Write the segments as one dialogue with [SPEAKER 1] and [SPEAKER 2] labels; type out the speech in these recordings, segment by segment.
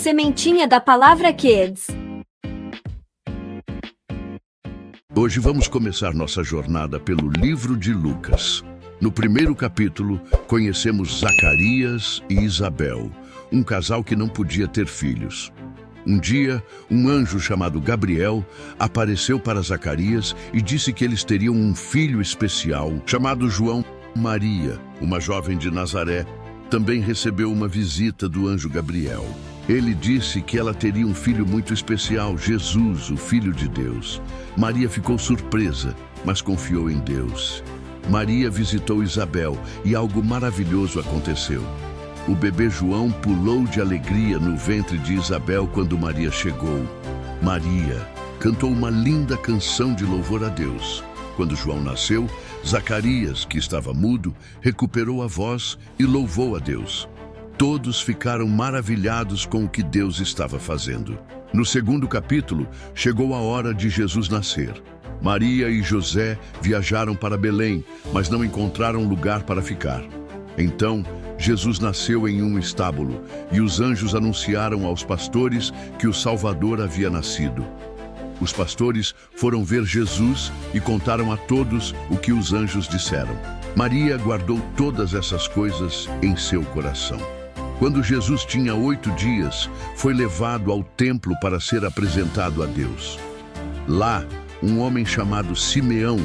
[SPEAKER 1] Sementinha da Palavra Kids.
[SPEAKER 2] Hoje vamos começar nossa jornada pelo livro de Lucas. No primeiro capítulo, conhecemos Zacarias e Isabel, um casal que não podia ter filhos. Um dia, um anjo chamado Gabriel apareceu para Zacarias e disse que eles teriam um filho especial, chamado João. Maria, uma jovem de Nazaré, também recebeu uma visita do anjo Gabriel. Ele disse que ela teria um filho muito especial, Jesus, o Filho de Deus. Maria ficou surpresa, mas confiou em Deus. Maria visitou Isabel e algo maravilhoso aconteceu. O bebê João pulou de alegria no ventre de Isabel quando Maria chegou. Maria cantou uma linda canção de louvor a Deus. Quando João nasceu, Zacarias, que estava mudo, recuperou a voz e louvou a Deus. Todos ficaram maravilhados com o que Deus estava fazendo. No segundo capítulo, chegou a hora de Jesus nascer. Maria e José viajaram para Belém, mas não encontraram lugar para ficar. Então, Jesus nasceu em um estábulo, e os anjos anunciaram aos pastores que o Salvador havia nascido. Os pastores foram ver Jesus e contaram a todos o que os anjos disseram. Maria guardou todas essas coisas em seu coração. Quando Jesus tinha 8 dias, foi levado ao templo para ser apresentado a Deus. Lá, um homem chamado Simeão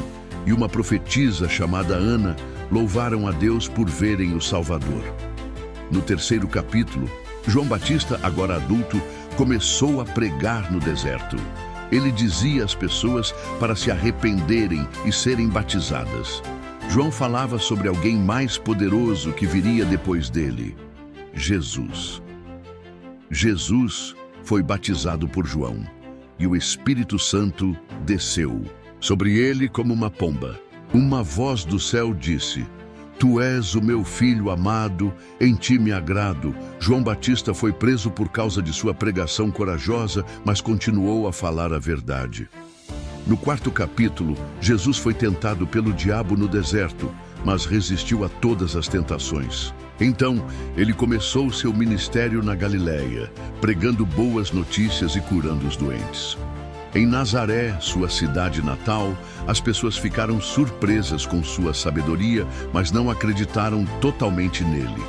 [SPEAKER 2] e uma profetisa chamada Ana louvaram a Deus por verem o Salvador. No terceiro capítulo, João Batista, agora adulto, começou a pregar no deserto. Ele dizia às pessoas para se arrependerem e serem batizadas. João falava sobre alguém mais poderoso que viria depois dele, Jesus. Jesus foi batizado por João, e o Espírito Santo desceu sobre ele como uma pomba. Uma voz do céu disse: Tu és o meu filho amado, em ti me agrado. João Batista foi preso por causa de sua pregação corajosa, mas continuou a falar a verdade. No quarto capítulo, Jesus foi tentado pelo diabo no deserto, mas resistiu a todas as tentações. Então, ele começou seu ministério na Galileia, pregando boas notícias e curando os doentes. Em Nazaré, sua cidade natal, as pessoas ficaram surpresas com sua sabedoria, mas não acreditaram totalmente nele.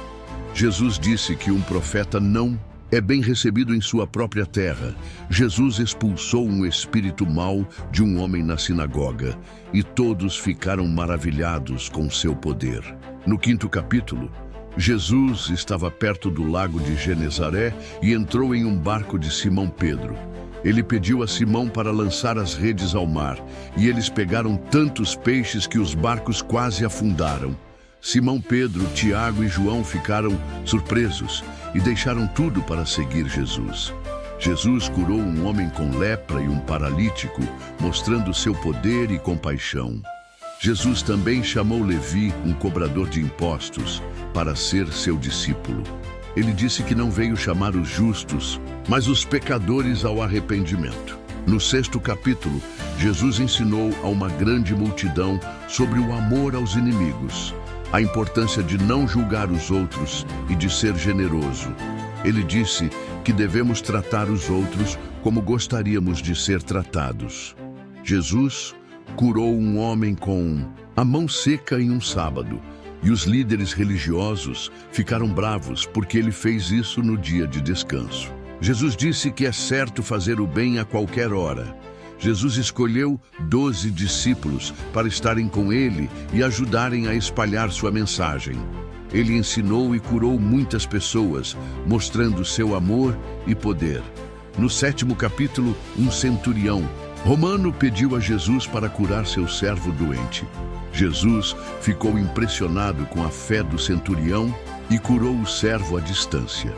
[SPEAKER 2] Jesus disse que um profeta não é bem recebido em sua própria terra. Jesus expulsou um espírito mau de um homem na sinagoga, e todos ficaram maravilhados com seu poder. No quinto capítulo, Jesus estava perto do lago de Genezaré e entrou em um barco de Simão Pedro. Ele pediu a Simão para lançar as redes ao mar, e eles pegaram tantos peixes que os barcos quase afundaram. Simão Pedro, Tiago e João ficaram surpresos e deixaram tudo para seguir Jesus. Jesus curou um homem com lepra e um paralítico, mostrando seu poder e compaixão. Jesus também chamou Levi, um cobrador de impostos, para ser seu discípulo. Ele disse que não veio chamar os justos, mas os pecadores ao arrependimento. No sexto capítulo, Jesus ensinou a uma grande multidão sobre o amor aos inimigos, a importância de não julgar os outros e de ser generoso. Ele disse que devemos tratar os outros como gostaríamos de ser tratados. Jesus curou um homem com a mão seca em um sábado, e os líderes religiosos ficaram bravos porque ele fez isso no dia de descanso. Jesus disse que é certo fazer o bem a qualquer hora. Jesus escolheu 12 discípulos para estarem com ele e ajudarem a espalhar sua mensagem. Ele ensinou e curou muitas pessoas, mostrando seu amor e poder. No sétimo capítulo, um centurião romano pediu a Jesus para curar seu servo doente. Jesus ficou impressionado com a fé do centurião e curou o servo à distância.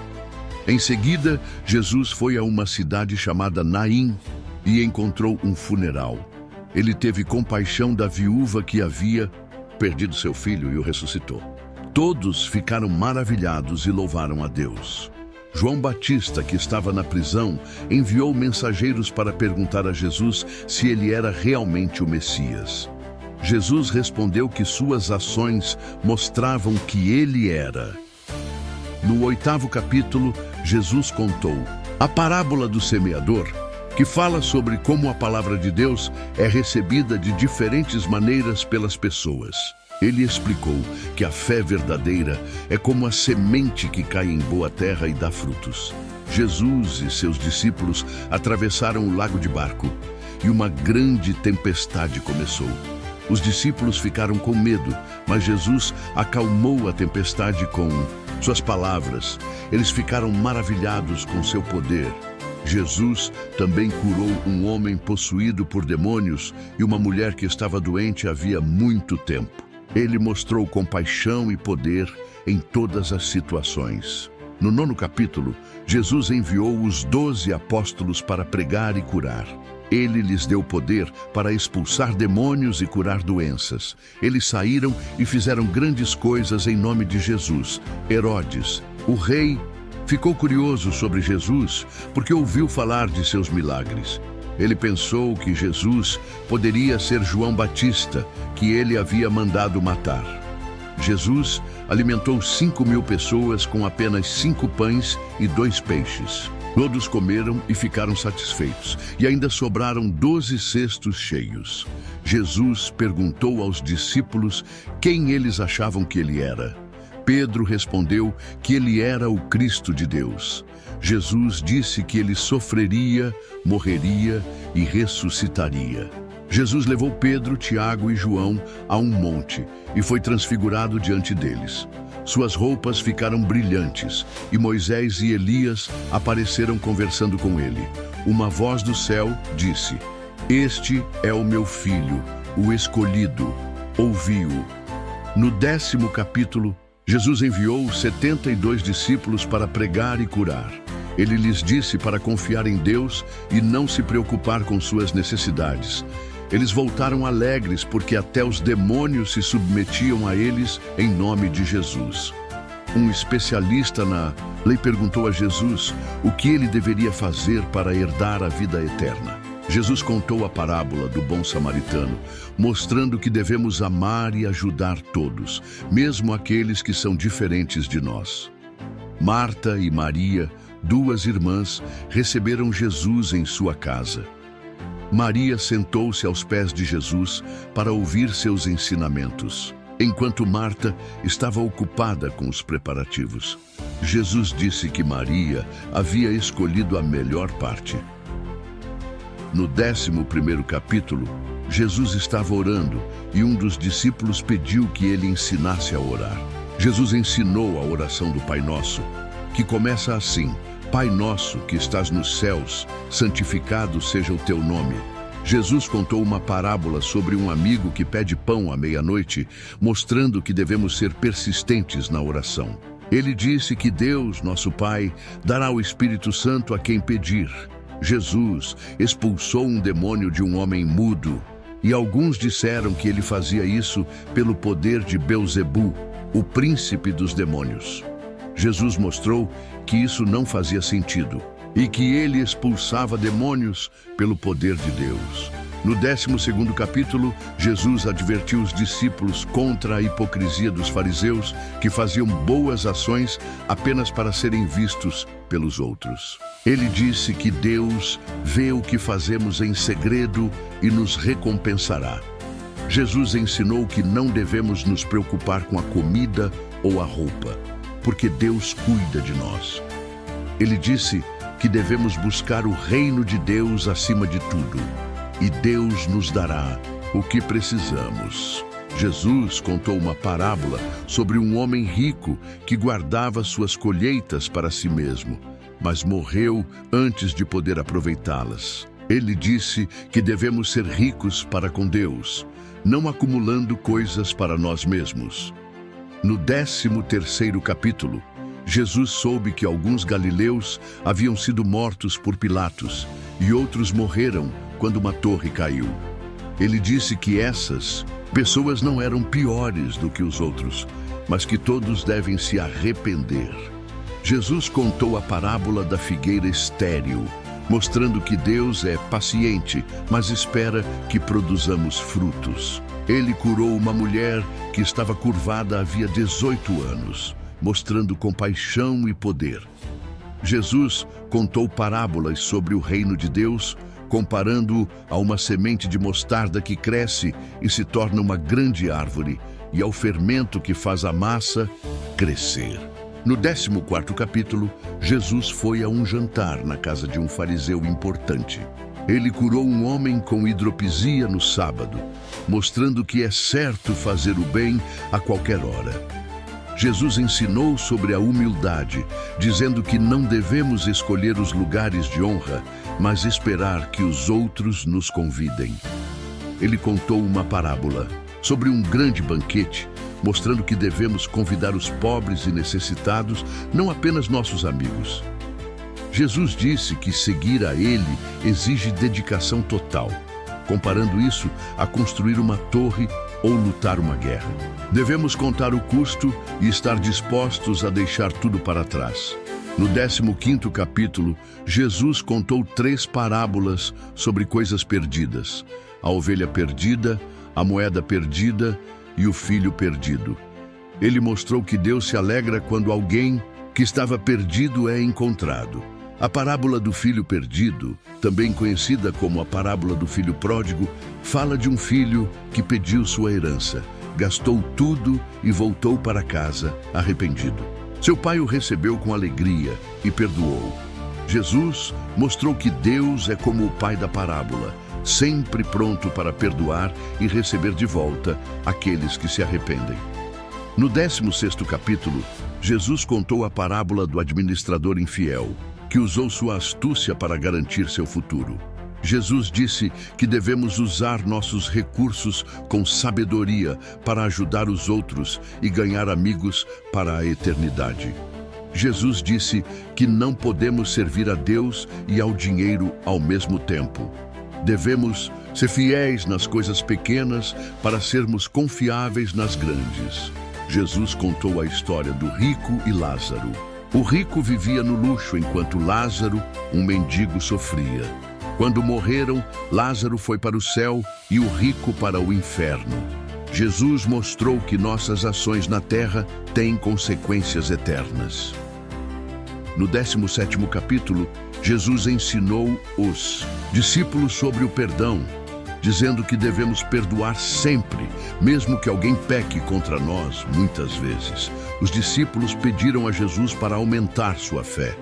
[SPEAKER 2] Em seguida, Jesus foi a uma cidade chamada Naim e encontrou um funeral. Ele teve compaixão da viúva que havia perdido seu filho e o ressuscitou. Todos ficaram maravilhados e louvaram a Deus. João Batista, que estava na prisão, enviou mensageiros para perguntar a Jesus se ele era realmente o Messias. Jesus respondeu que suas ações mostravam que ele era. No 8º capítulo, Jesus contou A parábola do semeador, que fala sobre como a palavra de Deus é recebida de diferentes maneiras pelas pessoas. Ele explicou que a fé verdadeira é como a semente que cai em boa terra e dá frutos. Jesus e seus discípulos atravessaram o lago de barco e uma grande tempestade começou. Os discípulos ficaram com medo, mas Jesus acalmou a tempestade com suas palavras. Eles ficaram maravilhados com seu poder. Jesus também curou um homem possuído por demônios e uma mulher que estava doente havia muito tempo. Ele mostrou compaixão e poder em todas as situações. No 9º capítulo, Jesus enviou os 12 apóstolos para pregar e curar. Ele lhes deu poder para expulsar demônios e curar doenças. Eles saíram e fizeram grandes coisas em nome de Jesus. Herodes, o rei, ficou curioso sobre Jesus porque ouviu falar de seus milagres. Ele pensou que Jesus poderia ser João Batista, que ele havia mandado matar. Jesus alimentou 5.000 pessoas com apenas 5 pães e 2 peixes. Todos comeram e ficaram satisfeitos, e ainda sobraram 12 cestos cheios. Jesus perguntou aos discípulos quem eles achavam que ele era. Pedro respondeu que ele era o Cristo de Deus. Jesus disse que ele sofreria, morreria e ressuscitaria. Jesus levou Pedro, Tiago e João a um monte e foi transfigurado diante deles. Suas roupas ficaram brilhantes e Moisés e Elias apareceram conversando com ele. Uma voz do céu disse: "Este é o meu filho, o escolhido, ouvi-o." No 10º capítulo, Jesus enviou 72 discípulos para pregar e curar. Ele lhes disse para confiar em Deus e não se preocupar com suas necessidades. Eles voltaram alegres porque até os demônios se submetiam a eles em nome de Jesus. Um especialista na lei perguntou a Jesus o que ele deveria fazer para herdar a vida eterna. Jesus contou a parábola do bom samaritano, mostrando que devemos amar e ajudar todos, mesmo aqueles que são diferentes de nós. Marta e Maria, 2 irmãs, receberam Jesus em sua casa. Maria sentou-se aos pés de Jesus para ouvir seus ensinamentos, enquanto Marta estava ocupada com os preparativos. Jesus disse que Maria havia escolhido a melhor parte. No 11º capítulo, Jesus estava orando e um dos discípulos pediu que ele ensinasse a orar. Jesus ensinou a oração do Pai Nosso, que começa assim: "Pai nosso que estás nos céus, santificado seja o teu nome." Jesus contou uma parábola sobre um amigo que pede pão à meia-noite, mostrando que devemos ser persistentes na oração. Ele disse que Deus, nosso Pai, dará o Espírito Santo a quem pedir. Jesus expulsou um demônio de um homem mudo, e alguns disseram que ele fazia isso pelo poder de Belzebu, o príncipe dos demônios. Jesus mostrou que isso não fazia sentido e que ele expulsava demônios pelo poder de Deus. No 12º capítulo, Jesus advertiu os discípulos contra a hipocrisia dos fariseus, que faziam boas ações apenas para serem vistos pelos outros. Ele disse que Deus vê o que fazemos em segredo e nos recompensará. Jesus ensinou que não devemos nos preocupar com a comida ou a roupa, porque Deus cuida de nós. Ele disse que devemos buscar o reino de Deus acima de tudo, e Deus nos dará o que precisamos. Jesus contou uma parábola sobre um homem rico que guardava suas colheitas para si mesmo, mas morreu antes de poder aproveitá-las. Ele disse que devemos ser ricos para com Deus, não acumulando coisas para nós mesmos. No 13º capítulo, Jesus soube que alguns galileus haviam sido mortos por Pilatos e outros morreram quando uma torre caiu. Ele disse que essas pessoas não eram piores do que os outros, mas que todos devem se arrepender. Jesus contou a parábola da figueira estéril, mostrando que Deus é paciente, mas espera que produzamos frutos. Ele curou uma mulher que estava curvada havia 18 anos, mostrando compaixão e poder. Jesus contou parábolas sobre o reino de Deus, comparando-o a uma semente de mostarda que cresce e se torna uma grande árvore, e ao fermento que faz a massa crescer. No 14º capítulo, Jesus foi a um jantar na casa de um fariseu importante. Ele curou um homem com hidropisia no sábado, mostrando que é certo fazer o bem a qualquer hora. Jesus ensinou sobre a humildade, dizendo que não devemos escolher os lugares de honra, mas esperar que os outros nos convidem. Ele contou uma parábola sobre um grande banquete, mostrando que devemos convidar os pobres e necessitados, não apenas nossos amigos. Jesus disse que seguir a Ele exige dedicação total, comparando isso a construir uma torre ou lutar uma guerra. Devemos contar o custo e estar dispostos a deixar tudo para trás. No 15º capítulo, Jesus contou 3 parábolas sobre coisas perdidas: a ovelha perdida, a moeda perdida e o filho perdido. Ele mostrou que Deus se alegra quando alguém que estava perdido é encontrado. A parábola do filho perdido, também conhecida como a parábola do filho pródigo, fala de um filho que pediu sua herança, gastou tudo e voltou para casa arrependido. Seu pai o recebeu com alegria e perdoou. Jesus mostrou que Deus é como o pai da parábola, sempre pronto para perdoar e receber de volta aqueles que se arrependem. No 16º capítulo, Jesus contou a parábola do administrador infiel, que usou sua astúcia para garantir seu futuro. Jesus disse que devemos usar nossos recursos com sabedoria para ajudar os outros e ganhar amigos para a eternidade. Jesus disse que não podemos servir a Deus e ao dinheiro ao mesmo tempo. Devemos ser fiéis nas coisas pequenas para sermos confiáveis nas grandes. Jesus contou a história do rico e Lázaro. O rico vivia no luxo enquanto Lázaro, um mendigo, sofria. Quando morreram, Lázaro foi para o céu e o rico para o inferno. Jesus mostrou que nossas ações na terra têm consequências eternas. No 17º capítulo, Jesus ensinou os discípulos sobre o perdão, dizendo que devemos perdoar sempre, mesmo que alguém peque contra nós muitas vezes. Os discípulos pediram a Jesus para aumentar sua fé.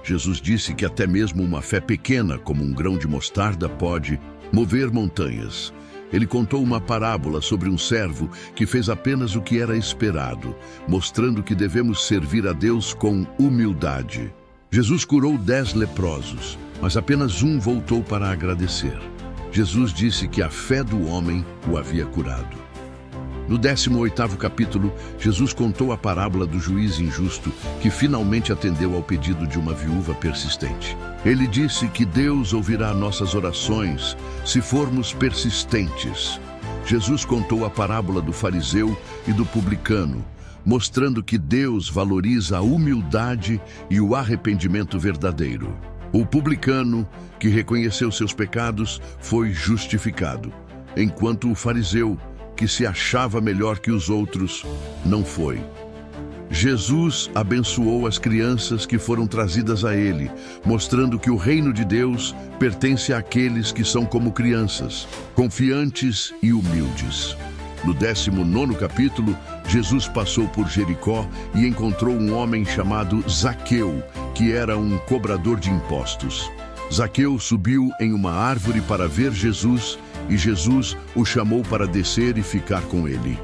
[SPEAKER 2] Jesus disse que até mesmo uma fé pequena, como um grão de mostarda, pode mover montanhas. Ele contou uma parábola sobre um servo que fez apenas o que era esperado, mostrando que devemos servir a Deus com humildade. Jesus curou 10 leprosos, mas apenas um voltou para agradecer. Jesus disse que a fé do homem o havia curado. No 18º capítulo, Jesus contou a parábola do juiz injusto que finalmente atendeu ao pedido de uma viúva persistente. Ele disse que Deus ouvirá nossas orações se formos persistentes. Jesus contou a parábola do fariseu e do publicano, mostrando que Deus valoriza a humildade e o arrependimento verdadeiro. O publicano, que reconheceu seus pecados, foi justificado, enquanto o fariseu, que se achava melhor que os outros, não foi. Jesus abençoou as crianças que foram trazidas a ele, mostrando que o reino de Deus pertence àqueles que são como crianças, confiantes e humildes. No 19º capítulo, Jesus passou por Jericó e encontrou um homem chamado Zaqueu, que era um cobrador de impostos. Zaqueu subiu em uma árvore para ver Jesus e Jesus o chamou para descer e ficar com ele.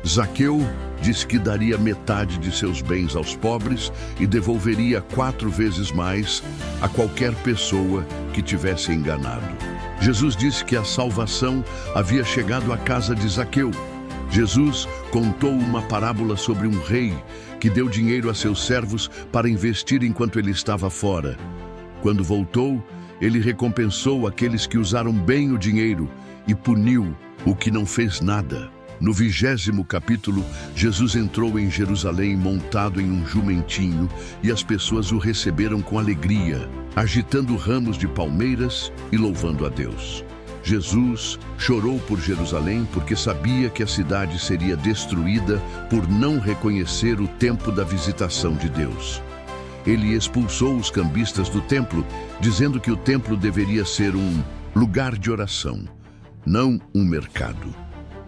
[SPEAKER 2] Zaqueu disse que daria metade de seus bens aos pobres e devolveria 4 vezes mais a qualquer pessoa que tivesse enganado. Jesus disse que a salvação havia chegado à casa de Zaqueu. Jesus contou uma parábola sobre um rei que deu dinheiro a seus servos para investir enquanto ele estava fora. Quando voltou, ele recompensou aqueles que usaram bem o dinheiro e puniu o que não fez nada. No 20º capítulo, Jesus entrou em Jerusalém montado em um jumentinho e as pessoas o receberam com alegria, agitando ramos de palmeiras e louvando a Deus. Jesus chorou por Jerusalém porque sabia que a cidade seria destruída por não reconhecer o tempo da visitação de Deus. Ele expulsou os cambistas do templo, dizendo que o templo deveria ser um lugar de oração, não um mercado.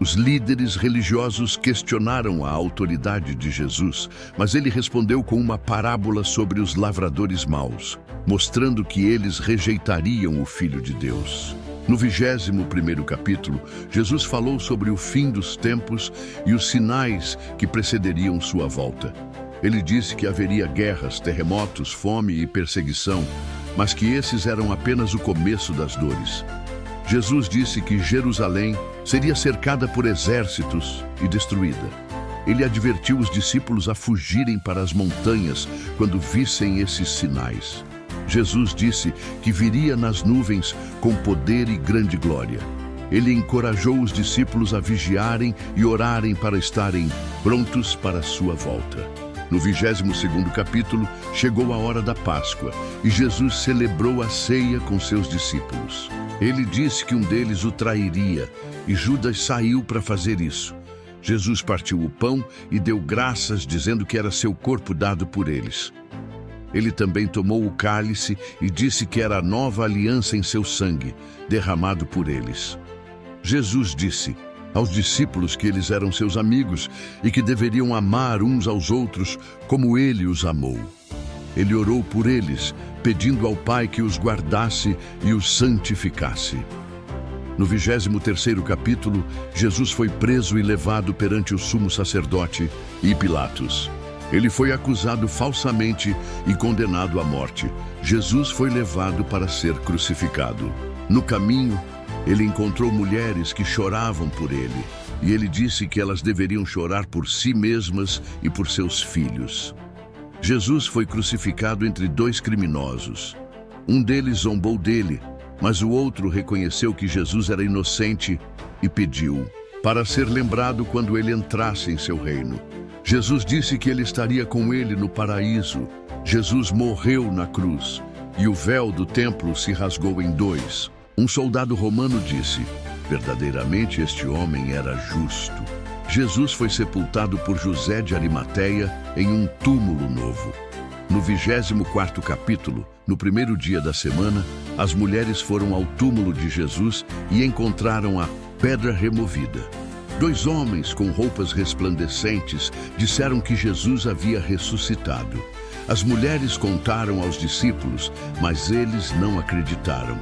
[SPEAKER 2] Os líderes religiosos questionaram a autoridade de Jesus, mas ele respondeu com uma parábola sobre os lavradores maus, mostrando que eles rejeitariam o Filho de Deus. No 21º capítulo, Jesus falou sobre o fim dos tempos e os sinais que precederiam sua volta. Ele disse que haveria guerras, terremotos, fome e perseguição, mas que esses eram apenas o começo das dores. Jesus disse que Jerusalém seria cercada por exércitos e destruída. Ele advertiu os discípulos a fugirem para as montanhas quando vissem esses sinais. Jesus disse que viria nas nuvens com poder e grande glória. Ele encorajou os discípulos a vigiarem e orarem para estarem prontos para a sua volta. No 22º capítulo, chegou a hora da Páscoa e Jesus celebrou a ceia com seus discípulos. Ele disse que um deles o trairia e Judas saiu para fazer isso. Jesus partiu o pão e deu graças, dizendo que era seu corpo dado por eles. Ele também tomou o cálice e disse que era a nova aliança em seu sangue, derramado por eles. Jesus disse aos discípulos que eles eram seus amigos e que deveriam amar uns aos outros como ele os amou. Ele orou por eles, pedindo ao Pai que os guardasse e os santificasse. No 23º capítulo, Jesus foi preso e levado perante o sumo sacerdote e Pilatos. Ele foi acusado falsamente e condenado à morte. Jesus foi levado para ser crucificado. No caminho, ele encontrou mulheres que choravam por ele, e ele disse que elas deveriam chorar por si mesmas e por seus filhos. Jesus foi crucificado entre dois criminosos. Um deles zombou dele, mas o outro reconheceu que Jesus era inocente e pediu para ser lembrado quando ele entrasse em seu reino. Jesus disse que ele estaria com ele no paraíso. Jesus morreu na cruz e o véu do templo se rasgou em dois. Um soldado romano disse: verdadeiramente este homem era justo. Jesus foi sepultado por José de Arimateia em um túmulo novo. No 24º capítulo, no primeiro dia da semana, as mulheres foram ao túmulo de Jesus e encontraram a pedra removida. Dois homens com roupas resplandecentes disseram que Jesus havia ressuscitado. As mulheres contaram aos discípulos, mas eles não acreditaram.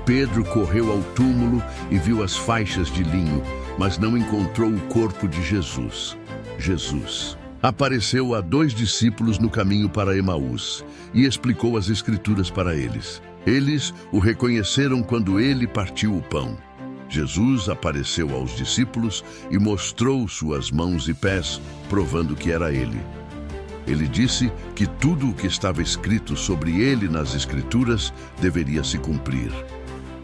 [SPEAKER 2] Pedro correu ao túmulo e viu as faixas de linho, mas não encontrou o corpo de Jesus. Jesus apareceu a dois discípulos no caminho para Emaús e explicou as Escrituras para eles. Eles o reconheceram quando ele partiu o pão. Jesus apareceu aos discípulos e mostrou suas mãos e pés, provando que era ele. Ele disse que tudo o que estava escrito sobre ele nas Escrituras deveria se cumprir.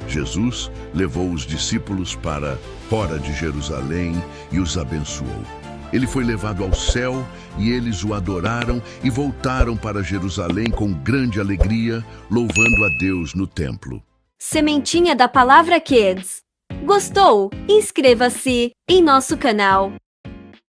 [SPEAKER 2] Jesus levou os discípulos para fora de Jerusalém e os abençoou. Ele foi levado ao céu e eles o adoraram e voltaram para Jerusalém com grande alegria, louvando a Deus no templo.
[SPEAKER 1] Sementinha da Palavra Kids. Gostou? Inscreva-se em nosso canal.